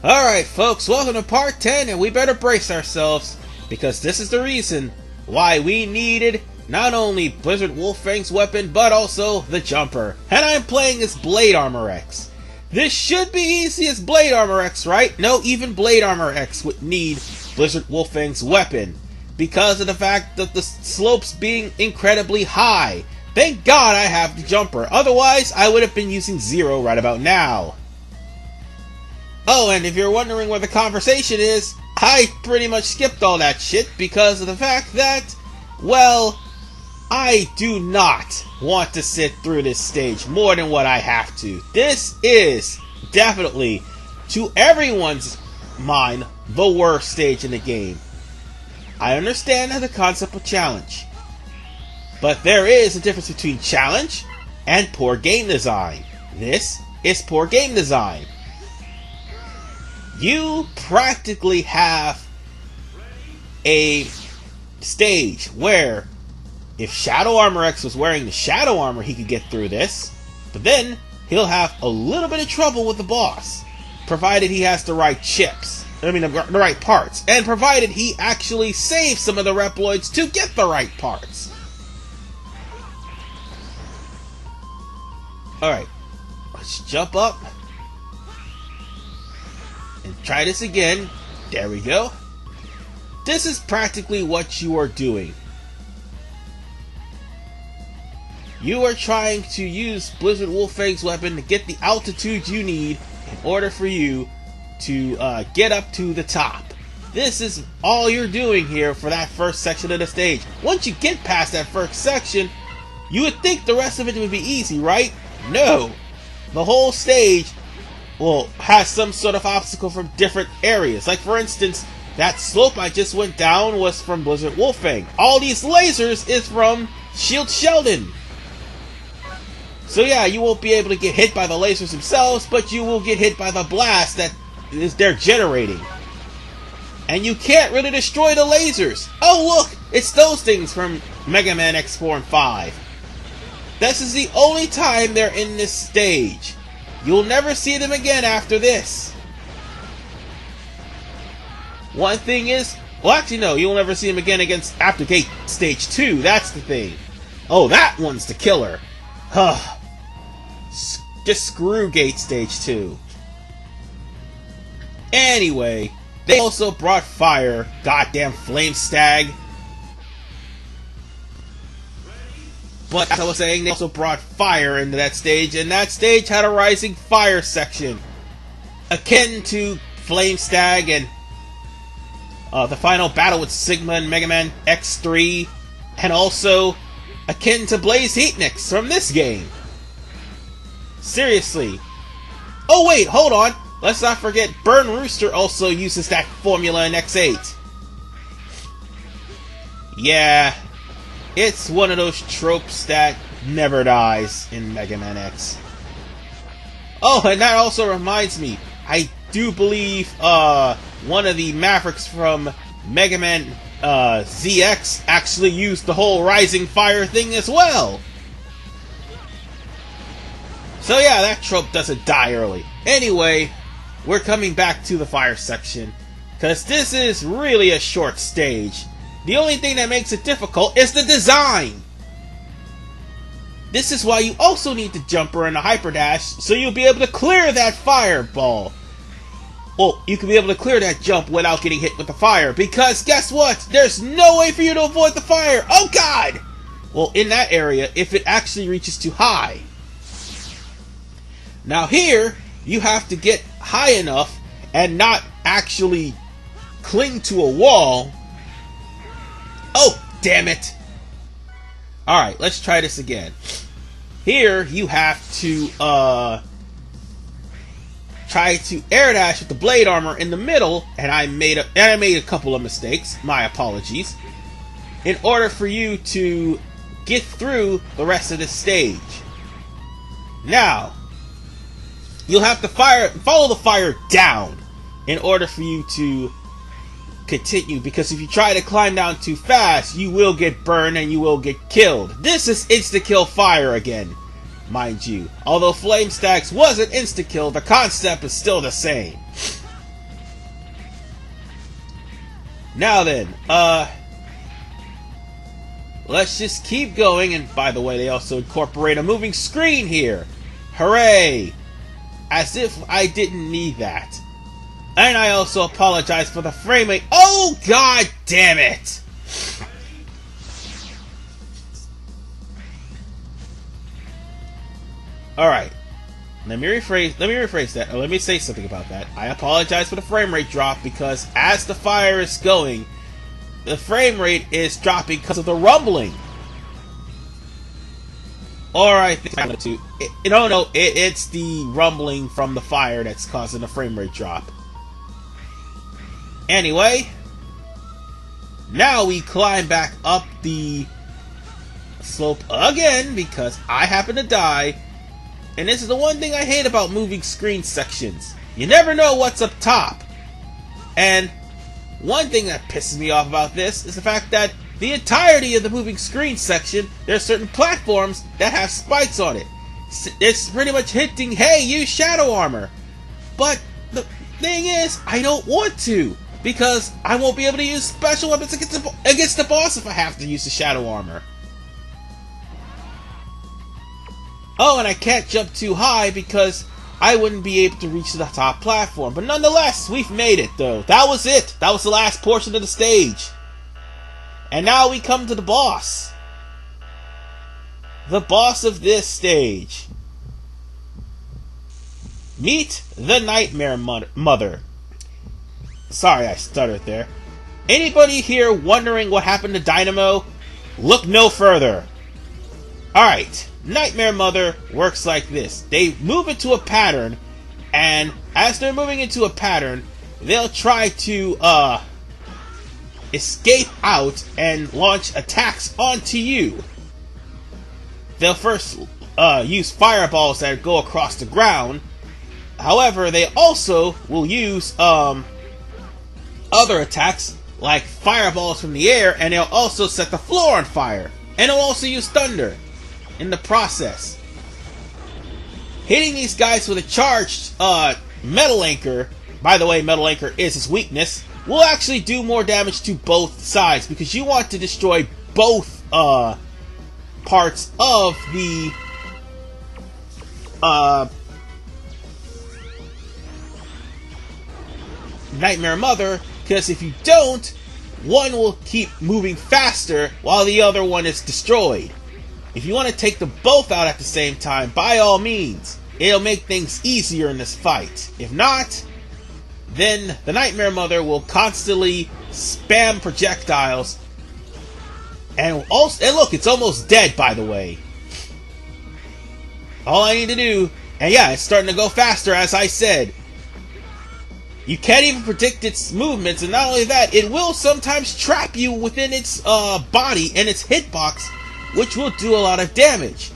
Alright folks, welcome to part 10, and we better brace ourselves, because this is the reason why we needed not only Blizzard Wolfang's weapon, but also the jumper. And I'm playing as Blade Armor X. This should be easy as Blade Armor X, right? No, even Blade Armor X would need Blizzard Wolfang's weapon, because of the fact that the slopes being incredibly high. Thank God I have the jumper, otherwise I would have been using Zero right about now. Oh, and if you're wondering where the conversation is, I pretty much skipped all that shit because of the fact that, well, I do not want to sit through this stage more than what I have to. This is definitely, to everyone's mind, the worst stage in the game. I understand the concept of challenge, but there is a difference between challenge and poor game design. This is poor game design. You practically have a stage where if Shadow Armor X was wearing the Shadow Armor, he could get through this, but then he'll have a little bit of trouble with the boss, provided he has the right chips. The right parts, and provided he actually saves some of the Reploids to get the right parts. Alright, let's jump up and try this again. There we go. This is practically what you are doing. You are trying to use Blizzard Wolfang's weapon to get the altitude you need in order for you to get up to the top. This is all you're doing here for that first section of the stage. Once you get past that first section, you would think the rest of it would be easy, right? No. The whole stage has some sort of obstacle from different areas. Like, for instance, that slope I just went down was from Blizzard Wolfang. All these lasers is from Shield Sheldon. So yeah, you won't be able to get hit by the lasers themselves, but you will get hit by the blast that they're generating. And you can't really destroy the lasers. Oh look, it's those things from Mega Man X4 and 5. This is the only time they're in this stage. You'll never see them again after this. One thing is, well actually no, you'll never see them again after Gate Stage 2, that's the thing. Oh, that one's the killer. Huh. Just screw Gate Stage 2. Anyway, they also brought fire. Goddamn Flame Stag. But as I was saying, they also brought fire into that stage, and that stage had a rising fire section, akin to Flame Stag and the final battle with Sigma and Mega Man X3, and also akin to Blaze Heatniks from this game. Seriously. Oh wait, hold on. Let's not forget Burn Rooster also uses that formula in X8. Yeah, it's one of those tropes that never dies in Mega Man X. Oh, and that also reminds me, I do believe one of the Mavericks from Mega Man ZX actually used the whole Rising Fire thing as well. So yeah, that trope doesn't die early. Anyway, we're coming back to the fire section, because this is really a short stage. The only thing that makes it difficult is the design. This is why you also need the jumper and the hyper dash, so you'll be able to clear that fireball. Well, you can be able to clear that jump without getting hit with the fire, because guess what? There's no way for you to avoid the fire. Oh god! Well, in that area, if it actually reaches too high. Now here, you have to get high enough and not actually cling to a wall. Oh, damn it! Alright, let's try this again. Here, you have to try to air dash with the blade armor in the middle, and I made a couple of mistakes, my apologies, in order for you to get through the rest of the stage. Now, you'll have to follow the fire down in order for you to continue, because if you try to climb down too fast, you will get burned and you will get killed. This is insta-kill fire again, mind you. Although Flame Stacks was an insta-kill, the concept is still the same. Now then, let's just keep going. And by the way, they also incorporate a moving screen here. Hooray! As if I didn't need that. And I also apologize for the frame rate. Oh, god damn it! Alright. Let me rephrase that. Or let me say something about that. I apologize for the frame rate drop because as the fire is going, the frame rate is dropping because of the rumbling. Or I think I'm going to... it's the rumbling from the fire that's causing the frame rate drop. Anyway, now we climb back up the slope again because I happen to die. And this is the one thing I hate about moving screen sections. You never know what's up top. And one thing that pisses me off about this is the fact that the entirety of the moving screen section, there are certain platforms that have spikes on it. It's pretty much hinting, hey, use shadow armor. But the thing is, I don't want to. Because I won't be able to use special weapons against the boss if I have to use the shadow armor. Oh, and I can't jump too high because I wouldn't be able to reach the top platform. But nonetheless, we've made it, though. That was it. That was the last portion of the stage. And now we come to the boss. The boss of this stage. Meet the Nightmare Mother. Sorry, I stuttered there. Anybody here wondering what happened to Dynamo? Look no further. Alright. Nightmare Mother works like this. They move into a pattern, and as they're moving into a pattern, they'll try to escape out and launch attacks onto you. They'll first use fireballs that go across the ground. However, they also will use other attacks like fireballs from the air, and they'll also set the floor on fire. And they'll also use thunder in the process. Hitting these guys with a charged metal anchor, by the way, metal anchor is his weakness, will actually do more damage to both sides because you want to destroy both parts of the Nightmare Mother, because if you don't, one will keep moving faster while the other one is destroyed. If you want to take them both out at the same time, by all means, it'll make things easier in this fight. If not, then the Nightmare Mother will constantly spam projectiles. And look, it's almost dead, by the way. All I need to do, and yeah, it's starting to go faster, as I said. You can't even predict its movements, and not only that, it will sometimes trap you within its body and its hitbox, which will do a lot of damage.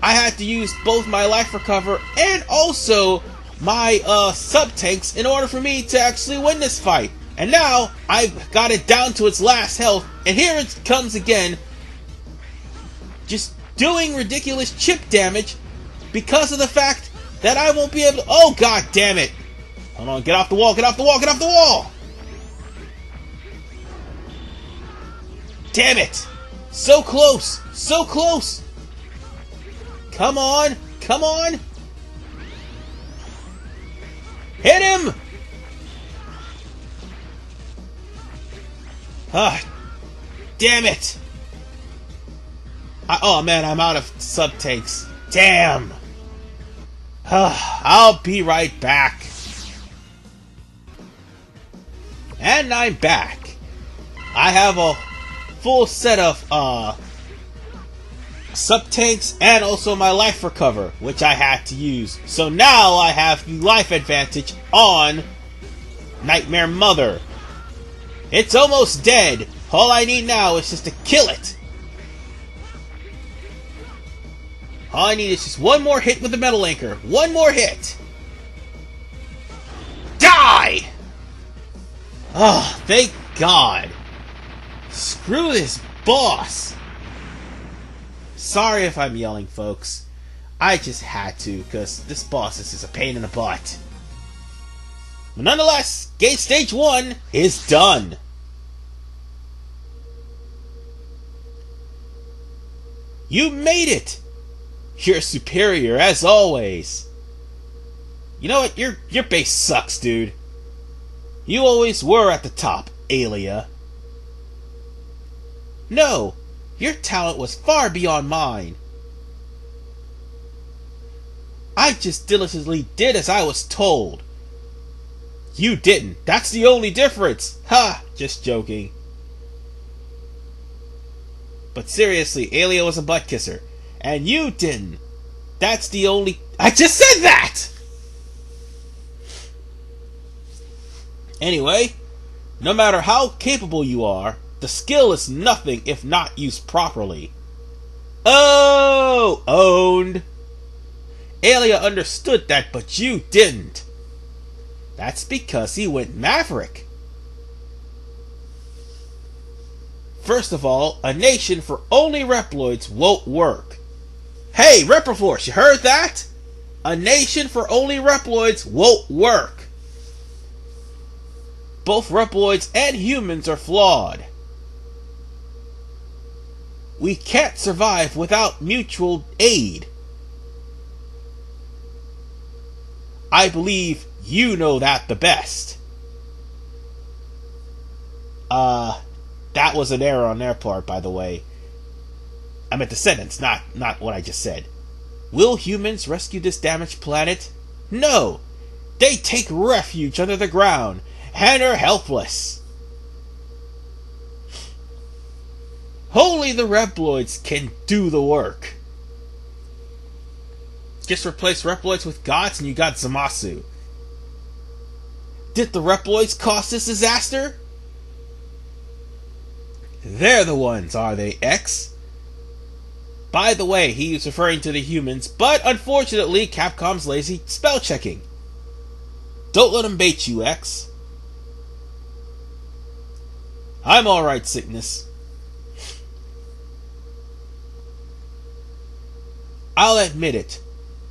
I had to use both my life recover and also my sub-tanks in order for me to actually win this fight. And now, I've got it down to its last health, and here it comes again, just doing ridiculous chip damage because of the fact that I won't be able to... Oh, god damn it! Hold on, get off the wall, get off the wall, get off the wall! Damn it! So close! So close! Come on! Come on! Hit him! Ah, damn it! Oh man, I'm out of sub-tanks. Damn! I'll be right back. And I'm back. I have a full set of sub-tanks and also my life recover, which I had to use. So now I have the life advantage on Nightmare Mother. It's almost dead. All I need now is just to kill it. All I need is just one more hit with the metal anchor. One more hit. Die! Oh, thank God. Screw this boss. Sorry if I'm yelling, folks. I just had to, because this boss is just a pain in the butt. But nonetheless, Gate Stage 1 is done. You made it! You're superior, as always. You know what? Your base sucks, dude. You always were at the top, Alia. No, your talent was far beyond mine. I just diligently did as I was told. You didn't. That's the only difference. Ha! Just joking. But seriously, Alia was a butt kisser. And you didn't. That's the only... I just said that! Anyway, no matter how capable you are, the skill is nothing if not used properly. Oh! Owned! Alia understood that, but you didn't. That's because he went Maverick. First of all, a nation for only Reploids won't work. Hey, Reproforce, you heard that? A nation for only Reploids won't work. Both Reploids and humans are flawed. We can't survive without mutual aid. I believe you know that the best. That was an error on their part, by the way. I meant the sentence, not what I just said. Will humans rescue this damaged planet? No! They take refuge under the ground and are helpless. Only the Reploids can do the work. Just replace Reploids with gods and you got Zamasu. Did the Reploids cause this disaster? They're the ones, are they, X? By the way, he was referring to the humans, but unfortunately, Capcom's lazy spell checking. Don't let him bait you, X. I'm alright, Sickness. I'll admit it.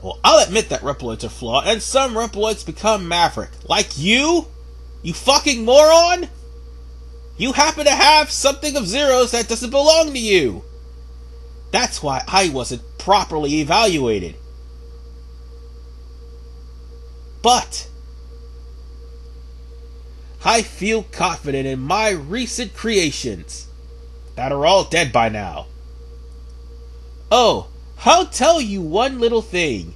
Well, I'll admit that Reploids are flawed, and some Reploids become Maverick. Like you? You fucking moron? You happen to have something of Zero's that doesn't belong to you. That's why I wasn't properly evaluated. But I feel confident in my recent creations that are all dead by now. Oh, I'll tell you one little thing.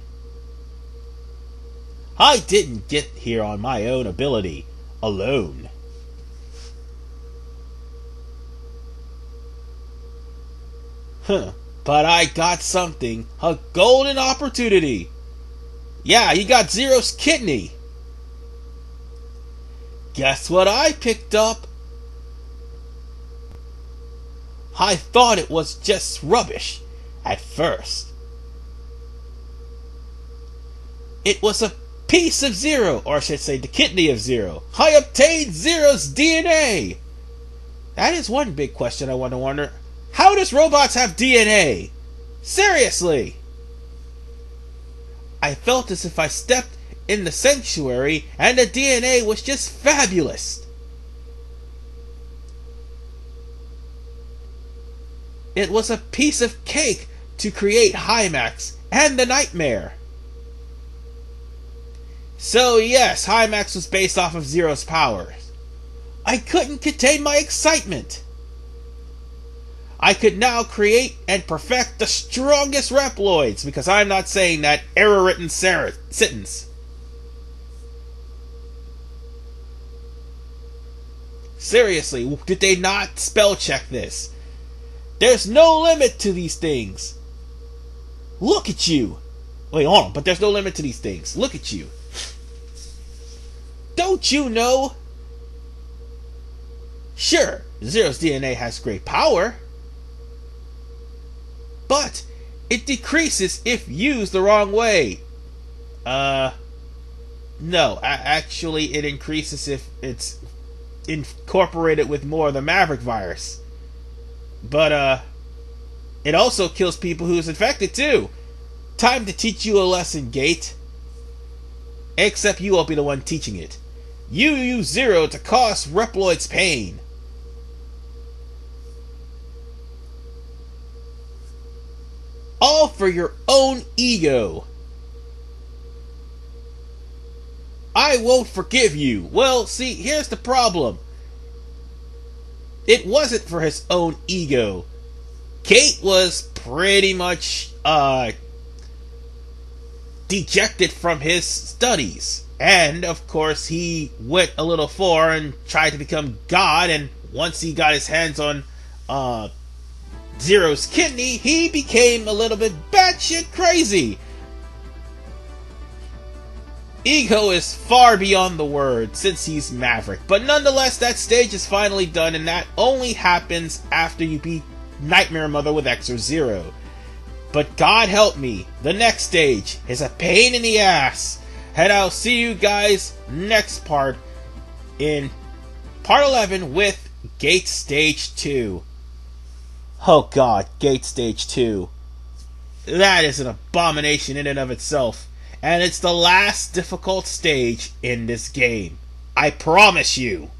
I didn't get here on my own ability, alone. But I got something, a golden opportunity. Yeah, you got Zero's kidney. Guess what I picked up? I thought it was just rubbish at first. It was a piece of Zero, or I should say the kidney of Zero. I obtained Zero's DNA. That is one big question I want to wonder. How does robots have DNA? Seriously! I felt as if I stepped in the sanctuary and the DNA was just fabulous. It was a piece of cake to create Hymax and the Nightmare. So yes, Hymax was based off of Zero's powers. I couldn't contain my excitement. I could now create and perfect the strongest Reploids, because I'm not saying that error-written sentence. Seriously, did they not spell check this? There's no limit to these things. Look at you. Wait, hold on, but there's no limit to these things. Look at you. Don't you know? Sure, Zero's DNA has great power, but it decreases if used the wrong way. No, actually it increases if it's incorporated with more of the Maverick virus. But, it also kills people who's infected too. Time to teach you a lesson, Gate. Except you won't be the one teaching it. You use Zero to cause Reploids pain. All for your own ego. I won't forgive you. Well, see, here's the problem. It wasn't for his own ego. Kate was pretty much, dejected from his studies. And, of course, he went a little far and tried to become God, and once he got his hands on, Zero's kidney, he became a little bit batshit crazy. Ego is far beyond the word, since he's Maverick. But nonetheless, that stage is finally done, and that only happens after you beat Nightmare Mother with X or Zero. But God help me, the next stage is a pain in the ass. And I'll see you guys next part in part 11 with Gate Stage 2. Oh God, Gate Stage 2. That is an abomination in and of itself. And it's the last difficult stage in this game. I promise you.